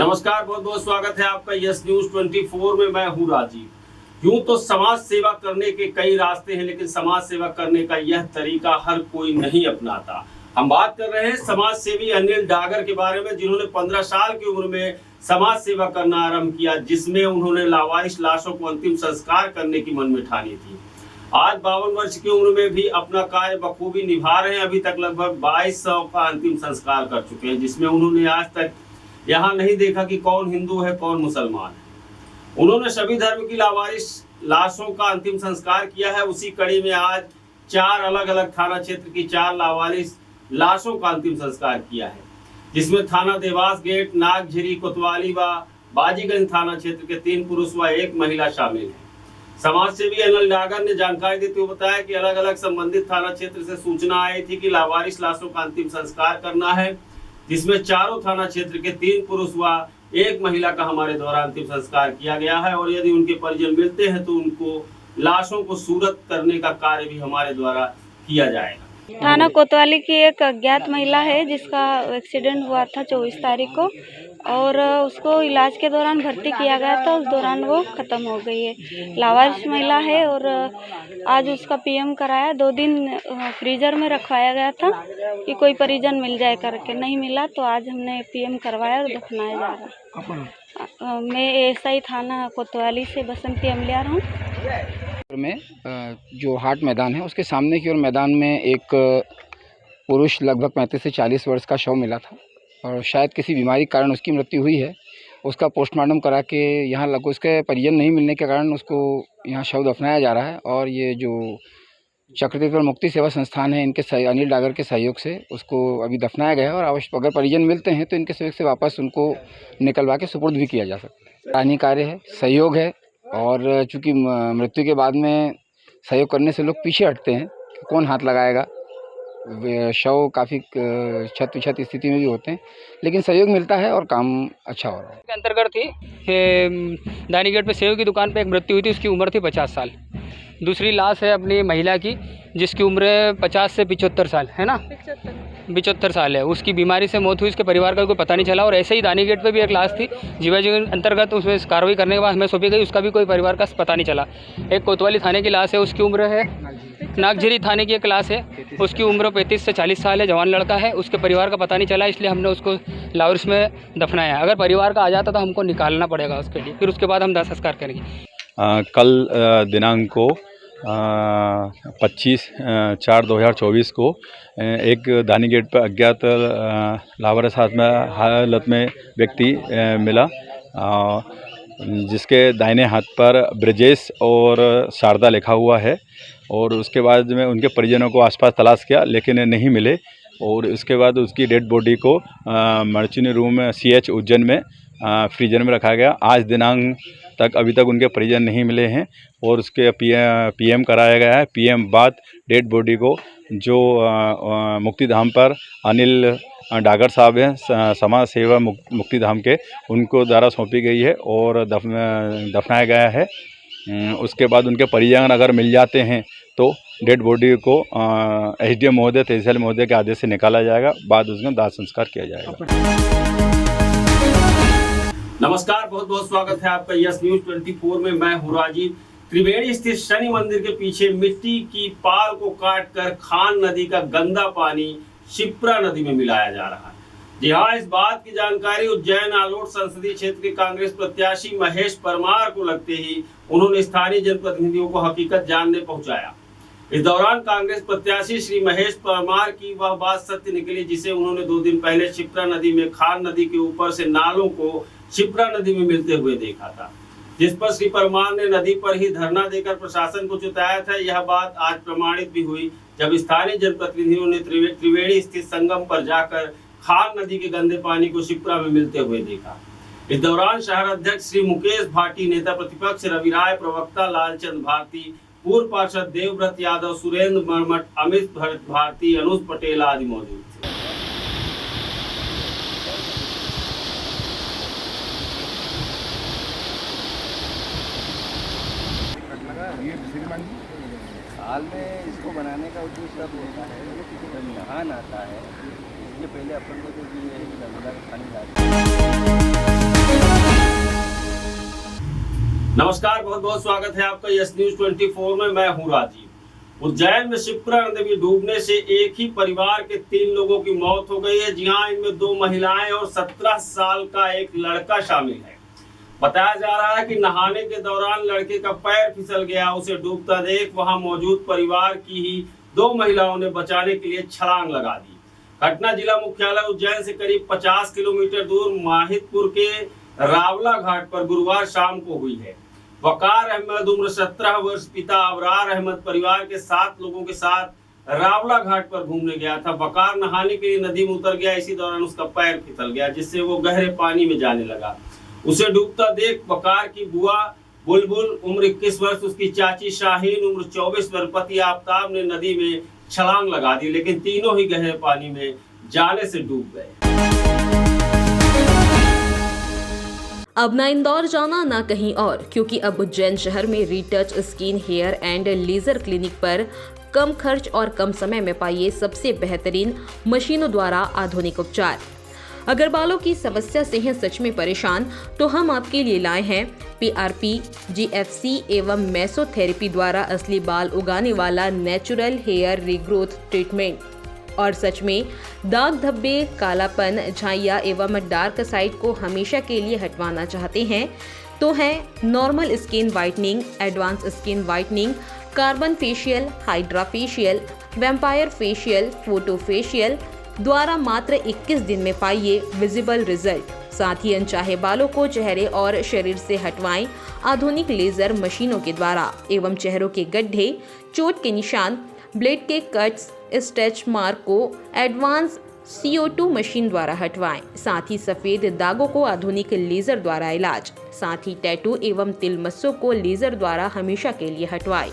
नमस्कार, बहुत बहुत स्वागत है आपका यस न्यूज 24 में। मैं हूं राजीव। यूं तो समाज सेवा करने के कई रास्ते हैं, लेकिन समाज सेवा करने का यह तरीका हर कोई नहीं अपनाता। हम बात कर रहे हैं समाज सेवी अनिल डागर के बारे में, जिन्होंने 15 साल की उम्र में समाज सेवा करना आरंभ किया, जिसमें उन्होंने लावारिस लाशों को अंतिम संस्कार करने की मन में ठानी थी। आज 52 वर्ष की उम्र में भी अपना कार्य बखूबी निभा रहे हैं। अभी तक लगभग 2200 का अंतिम संस्कार कर चुके हैं, जिसमें उन्होंने आज तक यहाँ नहीं देखा कि कौन हिंदू है कौन मुसलमान है। उन्होंने सभी धर्म की लावारिस लाशों का अंतिम संस्कार किया है। उसी कड़ी में आज 4 अलग अलग थाना क्षेत्र की 4 लावारिस लाशों का अंतिम संस्कार किया है, जिसमें थाना देवास गेट, नागझिरी, कोतवाली व बाजीगंज थाना क्षेत्र के 3 पुरुष व 1 महिला शामिल है। समाज सेवी अनिल डागर ने जानकारी देते हुए बताया कि अलग अलग संबंधित थाना क्षेत्र से सूचना आई थी कि लावारिस लाशों का अंतिम संस्कार करना है, जिसमें चारों थाना क्षेत्र के 3 पुरुष व 1 महिला का हमारे द्वारा अंतिम संस्कार किया गया है। और यदि उनके परिजन मिलते हैं तो उनको लाशों को सूरत करने का कार्य भी हमारे द्वारा किया जाएगा। थाना कोतवाली की एक अज्ञात महिला है जिसका एक्सीडेंट हुआ था 24 तारीख को, और उसको इलाज के दौरान भर्ती किया गया था। उस दौरान वो ख़त्म हो गई है। लावारिस महिला है और आज उसका पीएम कराया। 2 दिन फ्रीजर में रखवाया गया था कि कोई परिजन मिल जाए करके, नहीं मिला तो आज हमने पीएम करवाया और दफनाया जा रहा है। मैं एसआई थाना कोतवाली से बसंती अमलियार हूँ। में जो हाट मैदान है उसके सामने की ओर मैदान में एक पुरुष लगभग 35 से 40 वर्ष का शव मिला था, और शायद किसी बीमारी के कारण उसकी मृत्यु हुई है। उसका पोस्टमार्टम करा के यहाँ लगभग उसके परिजन नहीं मिलने के कारण उसको यहाँ शव दफनाया जा रहा है। और ये जो चक्रतीर्थ मुक्ति सेवा संस्थान है, इनके अनिल डागर के सहयोग से उसको अभी दफनाया गया है। और आवश्यक अगर परिजन मिलते हैं तो इनके सहयोग से वापस उनको निकलवा के सुपुर्द भी किया जा सकता है। सराहनीय कार्य है, सहयोग है। और चूँकि मृत्यु के बाद में सहयोग करने से लोग पीछे हटते हैं, कौन हाथ लगाएगा। शव काफ़ी क्षत स्थिति में भी होते हैं, लेकिन सहयोग मिलता है और काम अच्छा हो रहा है। के अंतर्गत थी कि दानीगेट पे सेव की दुकान पे एक मृत्यु हुई थी। उसकी उम्र थी 50 साल। दूसरी लाश है अपनी महिला की, जिसकी उम्र 50 से 75 साल है ना, 75 साल है। उसकी बीमारी से मौत हुई, उसके परिवार का कोई पता नहीं चला। और ऐसे ही दानीगेट पे भी एक लाश थी जीवाजी अंतर्गत, उसमें कार्रवाई करने के बाद हमें सौंपी गई, उसका भी कोई परिवार का पता नहीं चला। एक कोतवाली थाने की लाश है, उसकी उम्र है, नागझिरी थाने की एक लाश है, उसकी उम्र 35 से 40 साल है, जवान लड़का है। उसके परिवार का पता नहीं चला, इसलिए हमने उसको लावारिस में दफनाया। अगर परिवार का आ जाता तो हमको निकालना पड़ेगा उसके लिए, फिर उसके बाद हम दाह संस्कार करेंगे। कल दिनांक को 25/4/2024 को एक दानीगेट पर अज्ञात लावारिस हालत में व्यक्ति मिला, जिसके दाहिने हाथ पर ब्रजेश और शारदा लिखा हुआ है। और उसके बाद में उनके परिजनों को आसपास तलाश किया, लेकिन नहीं मिले। और उसके बाद उसकी डेड बॉडी को मर्चेंट रूम CH उज्जैन में फ्रीजर में रखा गया। आज दिनांक तक अभी तक उनके परिजन नहीं मिले हैं, और उसके पीएम कराया गया है। पीएम बाद डेड बॉडी को जो मुक्तिधाम पर अनिल डागर साहब हैं, समाज सेवा मुक्तिधाम के, उनको द्वारा सौंपी गई है और दफनाया गया है। उसके बाद उनके परिजन अगर मिल जाते हैं तो डेड बॉडी को SDM महोदय, तहसील महोदय के आदेश से निकाला जाएगा। बाद उसमें दाह संस्कार किया जाएगा। नमस्कार, बहुत बहुत स्वागत है आपका यस न्यूज 24 में। मैं हूं राजीव। त्रिवेणी स्थित शनि मंदिर के पीछे मिट्टी की पाल को काटकर खान नदी का गंदा पानी शिप्रा नदी में मिलाया जा रहा है। जी हाँ, इस बात की जानकारी उज्जैन आलोट संसदीय क्षेत्र के कांग्रेस प्रत्याशी महेश परमार को लगते ही उन्होंने स्थानीय जनप्रतिनिधियों को हकीकत जानने पहुंचाया। इस दौरान कांग्रेस प्रत्याशी श्री महेश परमार की वह बात सत्य निकली, जिसे उन्होंने 2 दिन पहले शिप्रा नदी में खान नदी के ऊपर से नालों को शिप्रा नदी में मिलते हुए देखा था, जिस पर श्री परमार ने नदी पर ही धरना देकर प्रशासन को चेताया था। यह बात आज प्रमाणित भी हुई जब स्थानीय जनप्रतिनिधियों ने त्रिवेणी स्थित संगम पर जाकर खान नदी के गंदे पानी को शिप्रा में मिलते हुए देखा। इस दौरान शहर अध्यक्ष श्री मुकेश भाटी, नेता प्रतिपक्ष रवि राय, प्रवक्ता लालचंद भारती, पूर्व पार्षद देवव्रत यादव, सुरेंद्र मरमठ, अमित भारती, अनुज पटेल आदि मौजूद थे। हाल में इसको बनाने का उद्देश्य अब होता है, जब नहान आता है इसके पहले अपन को जो ये है कि नर्मदा का पानी लाते हैं। नमस्कार, बहुत बहुत स्वागत है आपका यस न्यूज 24 में। मैं हूं राजीव। उज्जैन में शिप्रा नदी डूबने से एक ही परिवार के 3 लोगों की मौत हो गई है। जी हां, इनमें 2 महिलाएं और 17 साल का एक लड़का शामिल है। बताया जा रहा है कि नहाने के दौरान लड़के का पैर फिसल गया। उसे डूबता देख वहां मौजूद परिवार की ही 2 महिलाओं ने बचाने के लिए छलांग लगा दी। घटना जिला मुख्यालय उज्जैन से करीब 50 किलोमीटर दूर माहितपुर के रावला घाट पर गुरुवार शाम को हुई है। वकार अहमद उम्र 17 वर्ष पिता अबरार अहमद परिवार के 7 लोगों के साथ रावला घाट पर घूमने गया था। वकार नहाने के लिए नदी में उतर गया। इसी दौरान उसका पैर फिसल गया, जिससे वो गहरे पानी में जाने लगा। उसे डूबता देख वकार की बुआ बुलबुल उम्र 21 वर्ष, उसकी चाची शाहीन उम्र 24 वर्ष, पति आफ्ताब ने नदी में छलांग लगा दी, लेकिन तीनों ही गहरे पानी में जाने से डूब गए। अब ना इंदौर जाना ना कहीं और, क्योंकि अब उज्जैन शहर में retouch skin hair and laser clinic पर कम खर्च और कम समय में पाइए सबसे बेहतरीन मशीनों द्वारा आधुनिक उपचार। अगर बालों की समस्या से हैं सच में परेशान, तो हम आपके लिए लाए हैं PRP, GFC एवं मेसोथेरेपी द्वारा असली बाल उगाने वाला नेचुरल हेयर रीग्रोथ ट्रीटमेंट। और सच में दाग धब्बे, कालापन, झाइयाँ एवं डार्क साइड को हमेशा के लिए हटवाना चाहते हैं तो है normal skin whitening, advance skin whitening, carbon facial, hydra facial, vampire facial, photo facial द्वारा मात्र 21 दिन में पाइए विजिबल रिजल्ट। साथ ही अनचाहे बालों को चेहरे और शरीर से हटवाएं आधुनिक लेजर मशीनों के द्वारा एवं चेहरों के गड्ढे, चोट के निशान, ब्लेड के कट्स, स्ट्रेच मार्क को एडवांस CO2 मशीन द्वारा हटवाएं। साथ ही सफेद दागों को आधुनिक लेजर द्वारा इलाज। साथ ही टैटू एवं तिल मस्सों को लेजर द्वारा हमेशा के लिए हटवाएं।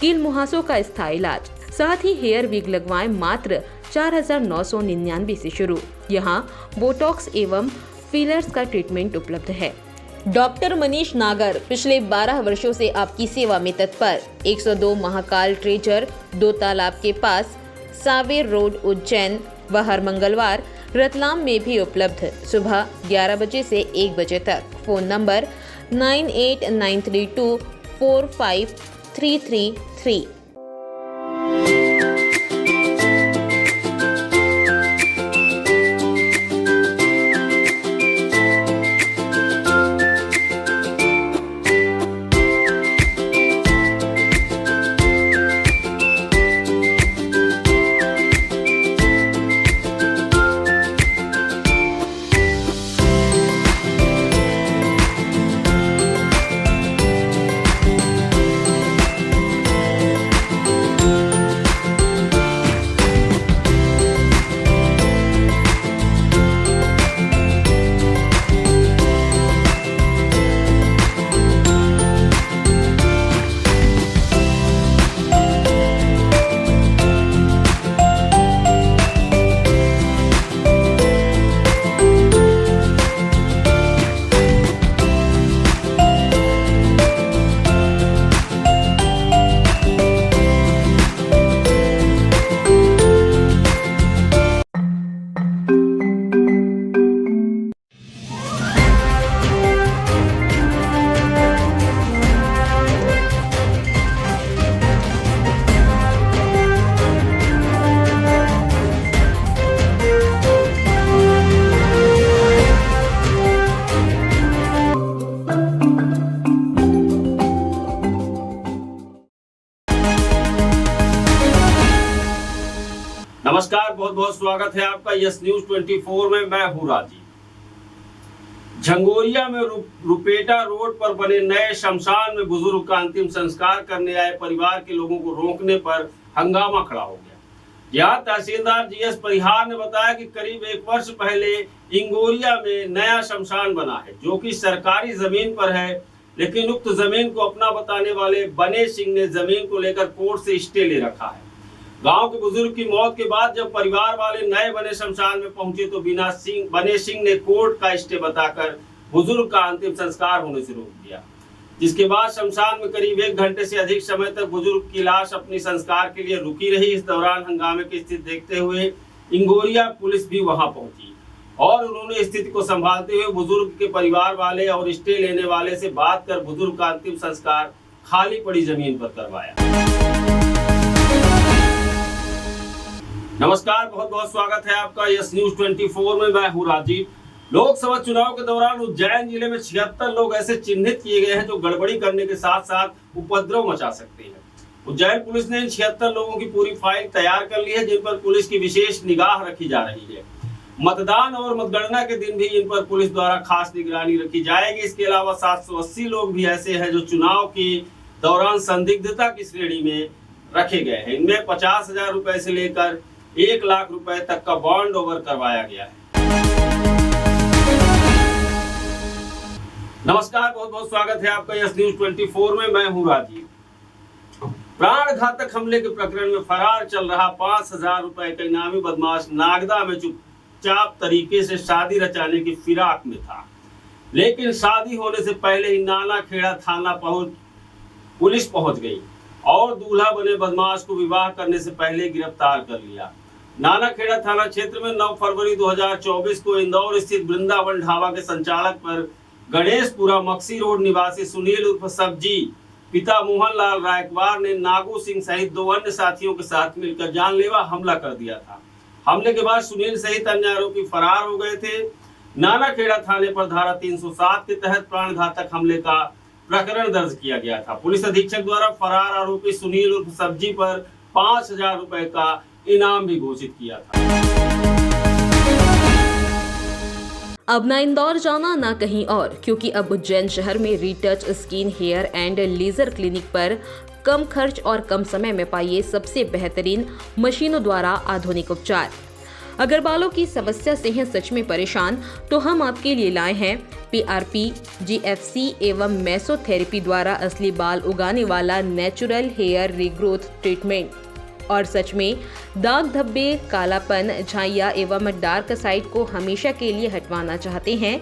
कील मुहासों का स्थायी इलाज। साथ ही हेयर विग लगवाएं मात्र 4,999 से शुरू। यहाँ बोटॉक्स एवं फिलर्स का ट्रीटमेंट उपलब्ध है। डॉक्टर मनीष नागर पिछले 12 वर्षों से आपकी सेवा में तत्पर। 102 महाकाल ट्रेजर, 2 तालाब के पास, सावेर रोड, उज्जैन व हर मंगलवार रतलाम में भी उपलब्ध। सुबह 11 बजे से 1 बजे तक। Phone number 9893245333। नमस्कार, बहुत बहुत स्वागत है आपका यस न्यूज 24 में। मैं हूं राजीव। झंगोरिया में रुपेटा रोड पर बने नए शमशान में बुजुर्ग का अंतिम संस्कार करने आए परिवार के लोगों को रोकने पर हंगामा खड़ा हो गया। यहाँ तहसीलदार GS परिहार ने बताया कि करीब 1 वर्ष पहले इंगोरिया में नया शमशान बना है, जो कि सरकारी जमीन पर है, लेकिन उक्त जमीन को अपना बताने वाले बने सिंह ने जमीन को लेकर कोर्ट से स्टे ले रखा है। गांव के बुजुर्ग की मौत के बाद जब परिवार वाले नए बने शमशान में पहुंचे तो बने सिंह ने कोर्ट का स्टे बताकर बुजुर्ग का अंतिम संस्कार होने से रोक दिया, जिसके बाद शमशान में करीब 1 घंटे से अधिक समय तक बुजुर्ग की लाश अपनी संस्कार के लिए रुकी रही। इस दौरान हंगामे की स्थिति देखते हुए इंगोरिया पुलिस भी वहां पहुंची और उन्होंने स्थिति को संभालते हुए बुजुर्ग के परिवार वाले और स्टे लेने वाले से बात कर बुजुर्ग का अंतिम संस्कार खाली पड़ी जमीन पर करवाया। नमस्कार, बहुत बहुत स्वागत है आपका यस न्यूज 24 में। मैं हूं राजीव। लोकसभा चुनाव के दौरान उज्जैन जिले में 76 लोग ऐसे चिन्हित किए गए हैं जो गड़बड़ी करने के साथ साथ उपद्रव मचा सकते हैं। उज्जैन पुलिस ने इन 76 लोगों की पूरी फाइल तैयार कर ली है, जिन पर पुलिस की विशेष निगाह रखी जा रही है। मतदान और मतगणना के दिन भी इन पर पुलिस द्वारा खास निगरानी रखी जाएगी। इसके अलावा 780 लोग भी ऐसे हैं जो चुनाव के दौरान संदिग्धता की श्रेणी में रखे गए हैं। इनमें 50,000 रुपए से लेकर 1 लाख रुपए तक का बॉन्ड ओवर करवाया गया है। नमस्कार, बहुत बहुत स्वागत है आपका यस न्यूज 24 में। मैं हूं राजीव। प्राण घातक हमले के प्रकरण में फरार चल रहा 5,000 रुपए का इनामी बदमाश नागदा में चुपचाप तरीके से शादी रचाने की फिराक में था, लेकिन शादी होने से पहले ही नाना खेड़ा थाना पुलिस पहुंच गई और दूल्हा बने बदमाश को विवाह करने से पहले गिरफ्तार कर लिया। नाना खेड़ा थाना क्षेत्र में 9 फरवरी 2024 को इंदौर स्थित वृंदावन ढाबा के संचालक पर गणेशपुरा मक्सी रोड निवासी सुनील उर्फ सब्जी पिता मोहनलाल रायकवार ने नागू सिंह सहित 2 अन्य साथियों के साथ मिलकर जानलेवा हमला कर दिया था। हमले के बाद सुनील सहित अन्य आरोपी फरार हो गए थे। नाना खेड़ा थाने पर धारा 307 के तहत प्राण घातक हमले का प्रकरण दर्ज किया गया था। पुलिस अधीक्षक द्वारा फरार आरोपी सुनील उर्फ सब्जी पर 5,000 रुपए का इनाम भी घोषित किया था। अब ना इंदौर जाना ना कहीं और, क्योंकि अब उज्जैन शहर में retouch skin hair and laser clinic पर कम खर्च और कम समय में पाइए सबसे बेहतरीन मशीनों द्वारा आधुनिक उपचार। अगर बालों की समस्या से हैं सच में परेशान, तो हम आपके लिए लाए हैं PRP, GFC एवं मेसोथेरेपी द्वारा असली बाल उगाने वाला नेचुरल हेयर रीग्रोथ ट्रीटमेंट। और सच में दाग धब्बे, कालापन, झाइयाँ एवं डार्क साइड को हमेशा के लिए हटवाना चाहते हैं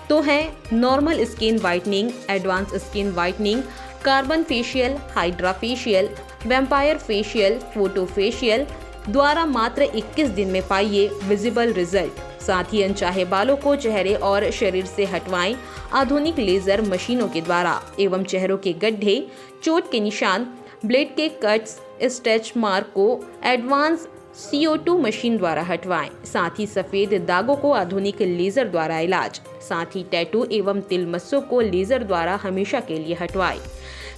तो है normal skin whitening, advance skin whitening, carbon facial, hydra facial, vampire facial, photo facial द्वारा मात्र 21 दिन में पाइए विजिबल रिजल्ट। साथ ही अनचाहे बालों को चेहरे और शरीर से हटवाएं आधुनिक लेजर मशीनों के द्वारा एवं चेहरों के गड्ढे, चोट के निशान, ब्लेड के कट्स, स्ट्रेच मार्क को एडवांस CO2 मशीन द्वारा हटवाएं। साथ ही सफेद दागों को आधुनिक लेजर द्वारा इलाज। साथ ही टैटू एवं तिल मस्सों को लेजर द्वारा हमेशा के लिए हटवाएं।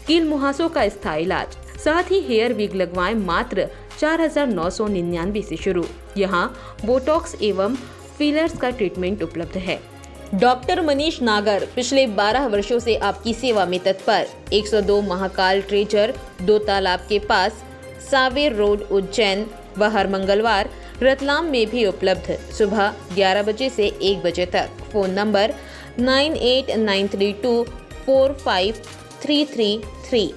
कील मुहासों का स्थायी इलाज। साथ ही हेयर विग लगवाएं मात्र 4,999 से शुरू। यहाँ बोटॉक्स एवं फिलर्स का ट्रीटमेंट उपलब्ध है। डॉक्टर मनीष नागर पिछले 12 वर्षों से आपकी सेवा में तत्पर। 102 महाकाल ट्रेजर, 2 तालाब के पास, सावेर रोड, उज्जैन व हर मंगलवार रतलाम में भी उपलब्ध। सुबह 11 बजे से 1 बजे तक। Phone number 9893245333।